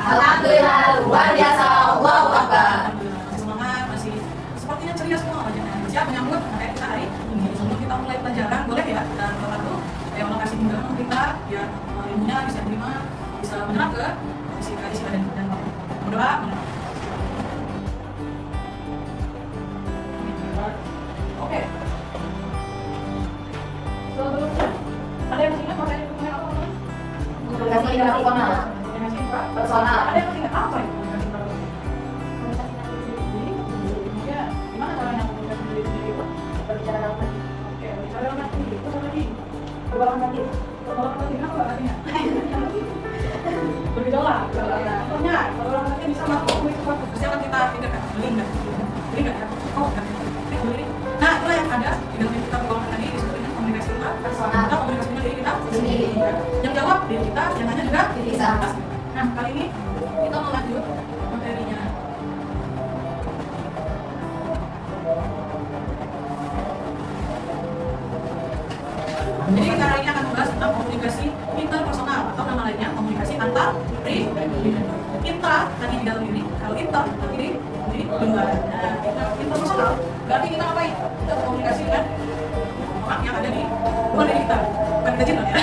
Alhamdulillah, luar biasa. Allahu Akbar. Masih semangat, masih sepertinya ceria semua wajahnya. Siap menyambut materi kita hari ini. Sebelum kita mulai pelajaran, boleh ya? Dan Bapak tuh, Allah kasih undangan kita, biar ilmunya bisa diterima, bisa menyerap ke isi dan berdoa. Oke. Sebelumnya, ada yang masih ingat materi apa? Komunikasi interpersonal. Personal. Ada yang masih ingat apa itu komunikasi interpersonal? Ya, gimana caranya komunikasi sendiri itu? Berbicara dalam hati. Oke, bicara dalam hati. Itu apa lagi? Berbalang hati. Berbalang hati apa artinya? Bergejolak. Contohnya, berbalang hati bisa melakukan itu waktu kesehatan kita tidak kan? Beli nggak ya? Oh, kan? Beli. Nah, itulah yang ada di dalam kita berbalang tadi disebut dengan komunikasi interpersonal atau komunikasi dengan diri kita sendiri. Yang jawab diri kita, yang nanya juga Diri kita. Nah, kali ini kita mau lanjut materinya. Jadi kita hari ini akan membahas tentang komunikasi interpersonal atau nama lainnya komunikasi antar pribadi. Intra tadi di dalam diri, kalau inter tadi di luar. Nah, interpersonal berarti kita ngapain? Kita komunikasi dengan orang yang ada di luar diri kita, bukan kita cinta ya.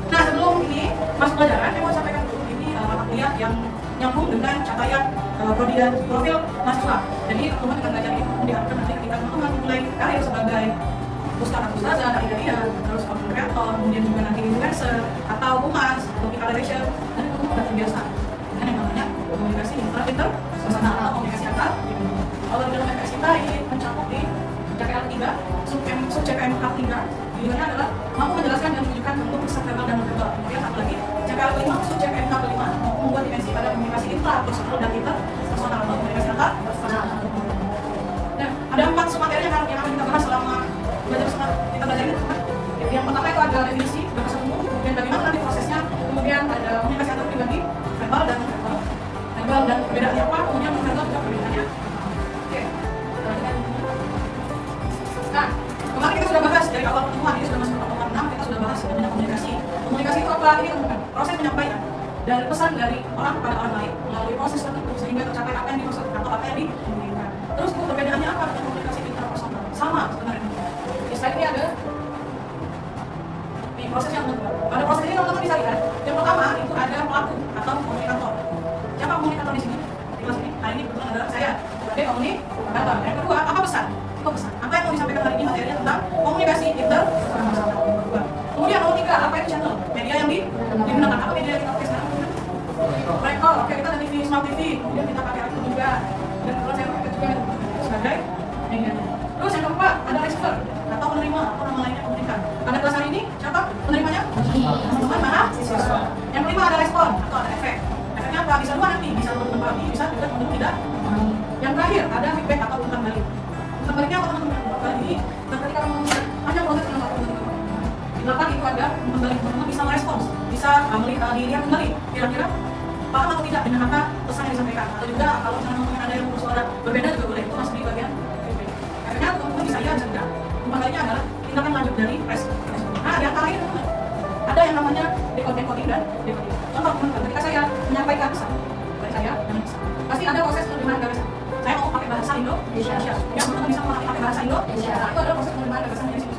Nah, sebelum ini masuk pelajaran, saya mau sampaikan dulu ini kuliah yang nyambung dengan capaian profil mahasiswa. Jadi teman-teman akan belajar ini diharapkan nanti ketika teman-teman mulai karir sebagai ustazah, dai, terus content creator, kemudian juga nanti influencer atau humas atau declaration, dan teman-teman sudah terbiasa dengan yang namanya komunikasi interpersonal atau komunikasi antar. Kalau di dalam FS kita ini mencakup di CPL 3, sub CPMK 3, tujuannya adalah mampu menjelaskan dan menunjukkan bentuk pesan verbal dan non-verbal. Kemudian satu lagi, CPL 5, sub CPMK 5, mampu membuat dimensi pada komunikasi intrapersonal dan interpersonal atau komunikasi antar. Nah, ada 4 sub materi yang akan kita bahas selama kita belajar ini. Yang pertama itu ada definisi bahasa umum, kemudian bagaimana nanti prosesnya, kemudian ada komunikasi antar pribadi, verbal dan non-verbal. Verbal dan perbedaannya apa, kemudian non-verbal juga perbedaannya. Oke. Nah, kemarin kita sudah bahas dari awal pertemuan, ini sudah masuk ke pertemuan 6, kita sudah bahas tentang komunikasi. Komunikasi itu apa? Ini teman-teman, proses menyampaikan dari pesan dari orang kepada orang lain melalui proses tertentu sehingga tercapai apa yang dimaksud atau apa yang diinginkan. Terus perbedaannya apa dengan komunikasi interpersonal? Sama sebenarnya. Slide ini ada di proses yang pada proses ini teman-teman bisa lihat. Yang pertama itu ada pelaku atau komunikator. Siapa komunikator di sini? Di kelas ini. Hari ini kebetulan adalah saya sebagai komunikator. Yang kedua, apa pesan? Itu pesan. Apa yang mau disampaikan hari ini materinya tentang komunikasi interpersonal. Kemudian nomor 3, apa itu channel? Media yang digunakan. Apa media yang kita pakai sekarang? Rekor. Oke, kita ada TV, Smart TV. Kemudian kita pakai itu juga. Dan kebetulan saya pakai juga sebagai media. Terus yang keempat ada receiver atau penerima atau nama lainnya komunikan. Pada kelas hari ini siapa penerimanya? Teman-teman mahasiswa. Yang kelima ada respon atau ada efek. Efeknya apa? Bisa dua nanti, bisa teman-teman pahami, bisa juga teman-teman tidak pahami. Yang terakhir ada feedback atau umpan balik. Umpan baliknya apa teman-teman? Kali ini ketika teman-teman hanya proses dengan teman-teman. Di belakang itu ada umpan balik, teman-teman bisa merespons, bisa melihat dirinya kembali. Kira-kira paham atau tidak dengan apa pesan yang disampaikan? Atau juga kalau misalnya ada yang bersuara berbeda juga boleh, itu masuk di bagian feedback. Efeknya teman-teman bisa ya, bisa tidak. Umpan baliknya adalah tindakan lanjut dari respon. Nah, di antara ini teman-teman ada yang namanya decoding dan decoding. Contoh teman-teman, ketika saya menyampaikan pesan dari saya dengan pesan, pasti ada proses penerimaan gagasan. Saya mau pakai bahasa Indonesia. Ya, teman-teman bisa pakai bahasa Indonesia. Nah, itu adalah proses penerimaan gagasan dari situ.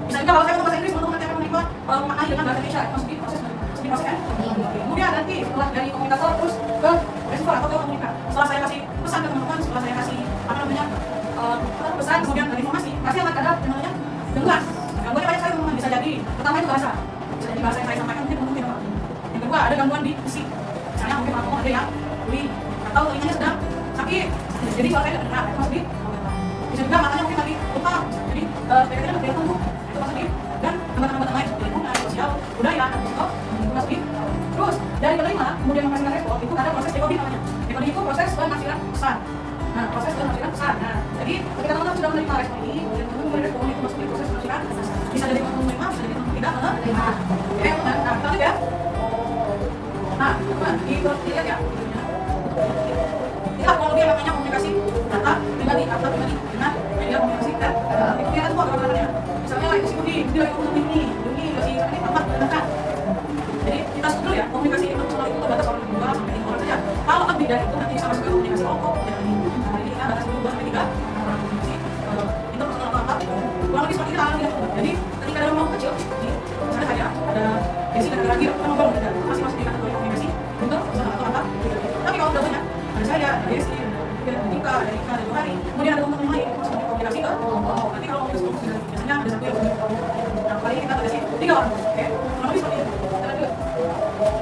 Bisa juga kalau saya ngomong bahasa Inggris, teman-teman nanti akan menerima maknanya dengan bahasa Indonesia. Itu masuk di proses kan? Kemudian nanti setelah dari komunikator terus ke receiver atau ke komunikan. Setelah saya kasih pesan ke teman-teman, setelah saya kasih pesan kemudian dari informasi, pasti akan ada yang namanya gangguan. Gangguannya banyak sekali teman-teman, bisa jadi pertama itu bahasa, bisa jadi bahasa yang saya sampaikan mungkin teman-teman tidak paham. Yang kedua ada gangguan di fisik, misalnya mungkin aku ada yang tuli atau telinganya sedang sakit, jadi suara saya tidak dengar, itu masuk di komentar. Bisa juga matanya mungkin lagi lupa, jadi kayaknya tidak tumbuh, itu masuk di dan tempat-tempat lain seperti lingkungan, sosial, budaya, dan itu masuk di. Terus dari penerima kemudian menghasilkan respon itu ada proses decoding namanya. Decoding itu proses penafsiran pesan. Nah, proses penafsiran pesan. Nah, jadi ketika teman-teman sudah menerima respon ini, kemudian teman-teman merespon itu masuk di proses penafsiran pesan. Bisa jadi teman-teman menerima, bisa jadi teman-teman tidak menerima. Oke, nah, kita lihat ya. Nah, teman-teman, dilihat ya. Inilah kurang lebih yang namanya komunikasi data pribadi dengan media komunikasi dan itu kelihatan semua gambar-gambarnya. Misalnya like si Budi lagi ngomong ini masih ini amat mendengarkan. Jadi kita sebut dulu ya, komunikasi itu selalu itu terbatas oleh 2 sampai 5 orang saja. ada Desi, ada Nika, ada Johari. Kemudian ada teman-teman yang lain, maksudnya komunikasi ke kelompok. Nanti kalau komunikasi biasanya ada satu yang begini. Nah, kali ini kita tugas 3 orang, oke? Kurang lebih seperti itu. Kita lihat dulu.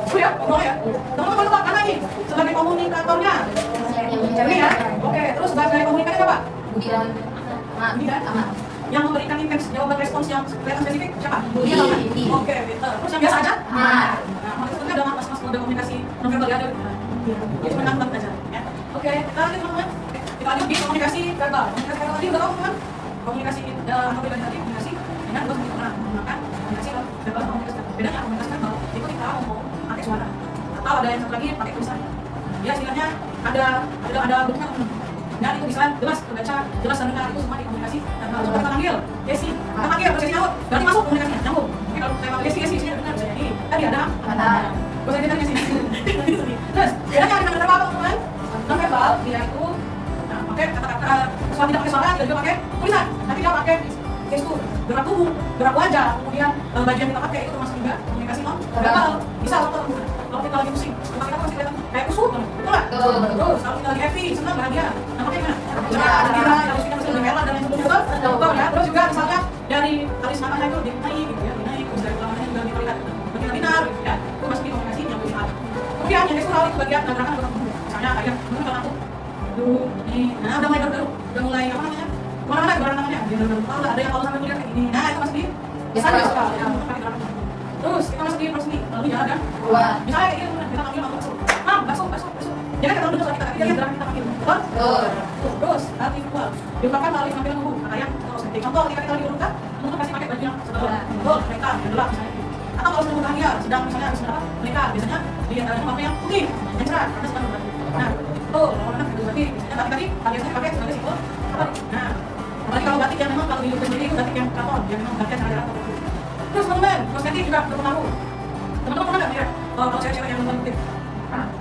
Dulu ya, ngobrol ya. Teman-teman lupa karena ini sebagai komunikatornya. Ini ya, oke. Terus sebagai komunikatornya apa? Budi dan Budi dan Amat. yang memberikan intens jawaban respons yang kelihatan spesifik siapa? Budi. Oke, pintar. Terus yang biasa aja? Amat. Nah, maksudnya ada mas-mas mode komunikasi non-verbal ya, ada. Ya, cuma nangkep aja. Ya. Oke, kita lanjut teman-teman. Kita lanjut di komunikasi verbal. Komunikasi verbal tadi udah tahu teman? Komunikasi atau pribadi tadi komunikasi dengan dua senti orang menggunakan komunikasi verbal sama komunikasi verbal. Bedanya komunikasi verbal itu kita ngomong pakai suara atau ada yang satu lagi pakai tulisan. Ya istilahnya ada bentuknya dan itu bisa jelas terbaca, jelas terdengar, itu semua di komunikasi. Dan kalau kita panggil Desi, kita panggil Desi nyambung, berarti masuk komunikasinya nyambung. Oke, kalau saya panggil Desi sini benar bisa jadi. Tadi ada bahasa Indonesia sini. Terus bedanya dengan verbal apa teman-teman? Non verbal dia itu pakai kata-kata, soal tidak pakai suara, dia juga pakai tulisan. Nanti dia pakai gestur, gerak tubuh, gerak wajah, kemudian baju yang kita pakai itu termasuk juga komunikasi non verbal. Bisa kalau kita lagi pusing, kita pasti kelihatan kayak kusut, betul nggak? Terus kalau kita lagi happy, senang, bahagia, nampaknya gimana? Cerah, ada gila, harus kita mesti lebih helat dan lain sebagainya, betul ya? Terus juga misalnya dari alis matanya itu dinaik, gitu ya, dinaik, terus dari pelangannya juga terlihat binar, gitu ya. Itu masuk di komunikasi yang lebih halus. Kemudian yang seksual itu bagian gerakan anggota tubuh. Misalnya kayak kalau aku, ini, nah udah mulai gerak, udah mulai apa namanya? Kemana-mana gerakan tangannya, dia udah tahu lah, ada yang kalau sampai kuliah kayak gini, nah itu masuk di biasa seksual, ya, pakai gerakan tubuh. Terus kita masuk di prosesnya, lalu jalan kan? Misalnya kayak gini, kita panggil mam bakso, mam bakso. Jangan kita duduk soal kita, tapi dia gerakan kita panggil, betul? Terus hal visual, diungkapkan melalui penampilan tubuh, kayak terus contoh ketika kita lagi berluka, teman pakai baju yang sebelah, betul? Mereka gelap misalnya. Atau kalau sedang bahagia, sedang misalnya habis berapa? Mereka biasanya di antaranya warna yang putih, yang cerah, karena sedang berbagi. Nah, betul, kalau warna berarti biasanya tadi biasanya pakai sebagai simbol apa? Nah, apalagi kalau batik yang memang kalau di sendiri itu batik yang katon, yang memang batiknya sangat rapi. Terus teman-teman, kosmetik juga berpengaruh. Teman-teman pernah nggak lihat kalau cewek-cewek yang berbentuk?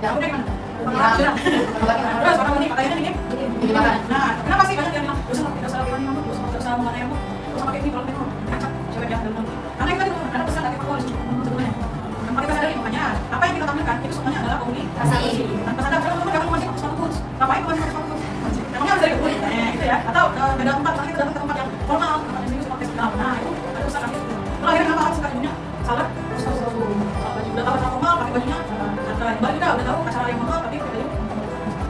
Ya, udah gimana? Terus warna kuning, pakaiannya ini? Nah, kenapa sih banyak yang bilang, gak usah pakai rambut, gak usah mengenai rambut, gak usah pakai ini kalau memang kacak cewek yang berbentuk. Karena itu ada pesan dari faktual sebetulnya. Yang paling sadari makanya, apa yang kita tampilkan itu semuanya adalah komunikasi. Tanpa sadar, teman-teman jangan masih pakai sepatu boots. Ngapain pakai sepatu boots? Emangnya harus dari kebun? Gitu ya. Atau beda tempat, misalnya kita datang ke tempat yang formal, tempat yang serius pakai segala. Nah, itu ada pesan kami. Kalau akhirnya kenapa harus suka bajunya? Salah? Baju udah tahu acara formal, pakai bajunya. Baju udah tahu acara yang formal, tapi pakai baju.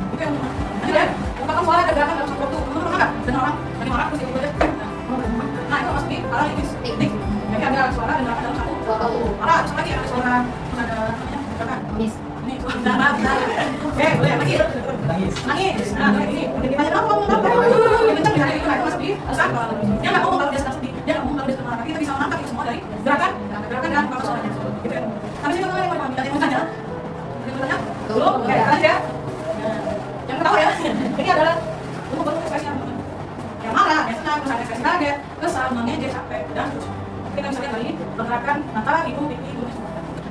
Itu yang benar. Nanti deh, ungkapkan suara dan gerakan dalam satu waktu. Teman-teman pernah nggak? Dengar orang, lagi marah terus ikut aja. Nah, itu masuk di arah linguistik. Jadi ada suara dan gerakan dalam satu waktu. Marah, terus lagi ada suara, terus ada namanya gerakan. Ini, bentar. Boleh lagi. Nangis. Nah, kayak gini. Ditanya apa? Yang kencang di hari itu, nah itu masuk di saat kalau dia nggak ngomong kalau dia sedang sedih, dia nggak ngomong kalau dia sedang marah. Kita bisa menangkap itu semua dari gerakan dan ungkapan suaranya. Gitu ya. Habis itu teman-teman yang mau dipahami, yang bertanya? Belum? Oke, lanjut ya. Yang ketawa ya, ini adalah bentuk ekspresi yang marah, yang senang, terus ada ekspresi kaget, terus senangnya dia capek, dan kita bisa lihat lagi pergerakan mata, hidung, pipi, hidung,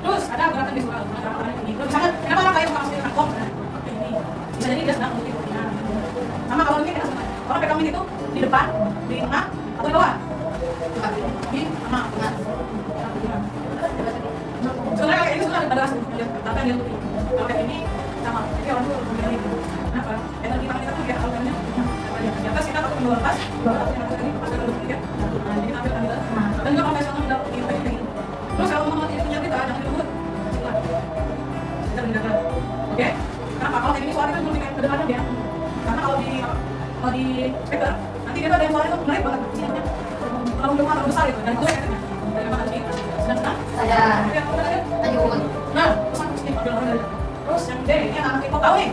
terus ada gerakan visual, gerakan ini. Terus misalnya, kenapa orang kayak masuk di kantong? Ini bisa jadi dia sedang mengutip. Sama kalau mungkin orang pegang itu di depan, di tengah, atau di bawah? Di tengah. Sebenarnya kayak ini sudah ada batas tapi dia tutup. Kalau kayak ini sama, jadi orang tuh memilih itu. Kenapa? Energi tangan kita tuh dia alurnya di atas kita takut mengeluarkan pas, ini pas kita lutut ya. Nah, jadi kita ambil kita. Dan juga kalau misalnya kita lutut kayak gini. Terus kalau mau punya kita jangan dilembut. Kita mendengarkan. Oke? Kenapa? Kalau kayak gini suara itu lebih kedengaran dia. Karena kalau di speaker nanti dia tuh ada yang suara itu menarik banget. Sinyalnya terlalu jauh atau besar gitu. Dan itu efeknya. Dari mana sih? Sedang-sedang. Lanjut. Nah, terus yang D, ini anak K-pop tahu nih.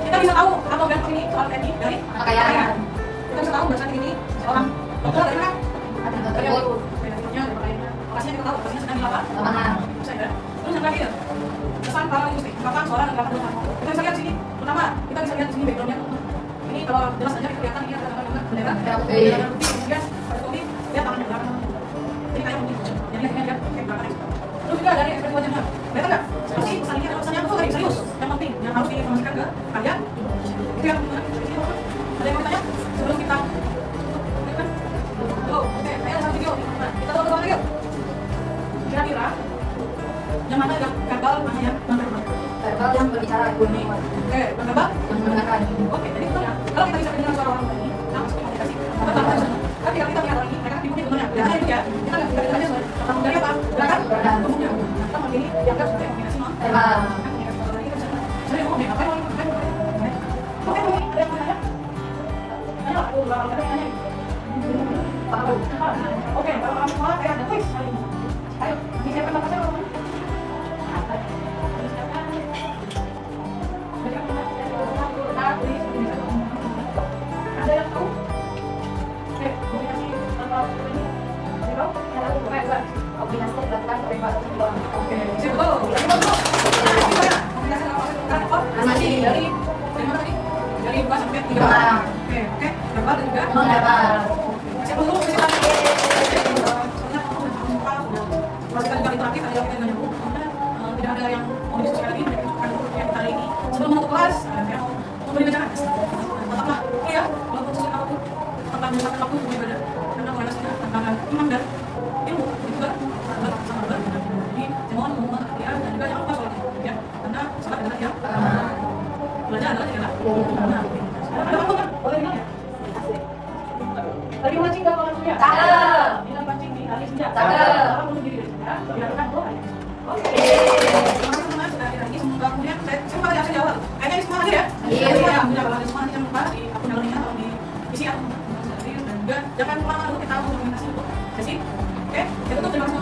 Kita bisa tahu apa ganteng ini soal teknik dari Pakaian. Kita bisa tahu bahasa ini seorang dokter dari mana? Ada Dari tersebut. Bedanya, ada pakaiannya. Lokasinya kita tahu, lokasinya sedang di lapangan. Lapangan. Bisa ya. Terus yang terakhir, pesan para linguistik, ungkapan suara dan gerakan tubuh. Kita bisa lihat di sini. Pertama, kita bisa lihat di sini backgroundnya. Ini kalau jelas saja kelihatan ini ada gambar bendera. Bendera putih. Kemudian pada putih, lihat tangannya gerakan. Jadi kayak putih. Jadi akhirnya lihat kayak gerakannya. Terus juga dari ekspresi wajahnya. Kelihatan nggak? Pasti pesan ini adalah pesan yang betul tadi, serius, yang penting, yang harus diinformasikan ke kalian. Itu yang benar. Ada yang mau tanya sebelum kita tutup? Oh, oke. Saya ada satu video. Nah, kita tahu lagi yuk. Kira-kira yang mana yang verbal, mana yang non verbal? Verbal Kalau yang berbicara Kuning. Oke, menambah? yang mendengarkan. Oke, jadi itu ya. Kalau kita bisa mendengar suara orang tadi, kita masuk ke komunikasi. Kita tambah di sana. Tapi kalau kita melihat orang ini, mereka kan ibunya sebenarnya. Ya, itu ya. Kita nggak bisa ditanya soal dari apa? Gerakan? Tubuhnya. Nah, kita mau ini dianggap sebagai komunikasi non. Komunikasi kalau lagi kita bisa. Jadi aku mau ngapain? Oke, ini ada yang mau tanya? Tanya lah, aku bakal tanya. Oke, kalau kamu sekolah kayak ada quiz hari ini. Ayo, disiapkan bakatnya kalau mau. Ada yang tahu? Oke, komunikasi tanpa ini. Ada tahu? Kombinasi dilakukan oleh Pak Ketua. Oke, siap betul. Komunikasi tanpa masih dari mana tadi? Dari 2 sampai 3. Oke, oke. Berapa dan juga? Siap dulu, siap. Soalnya kita juga interaktif, ada yang kita nggak nyambung. Tidak ada yang mau diskusikan lagi. Yang hari ini sebelum menutup kelas, saya mau memberi bacaan. Tetaplah, iya, walaupun sesuatu apapun tentang menyesatkan waktu untuk ibadah, karena koordinasinya antara iman dan ilmu itu juga sama benar. Jadi saya mohon teman-teman ya, dan juga jangan lupa sholatnya, ya, karena sholat adalah yang belajar adalah jalan. Nah, ada waktu kan? Boleh bilang ya? Tadi mancing nggak kalau ya? Cakep. Bilang mancing di kali senja. Cakep. Kalau belum diri ya, dilakukan doa. Oke. Terima kasih teman-teman sudah hadir lagi. Semoga kemudian saya sempat ya saya jawab. Kayaknya ini semua hadir ya? Iya. Ya, kalau ada semua jangan lupa di akun dalamnya atau di isi ya. Dan juga jangan kemana-mana dulu, kita harus komunikasi untuk sesi. Oke, itu tuh terima kasih.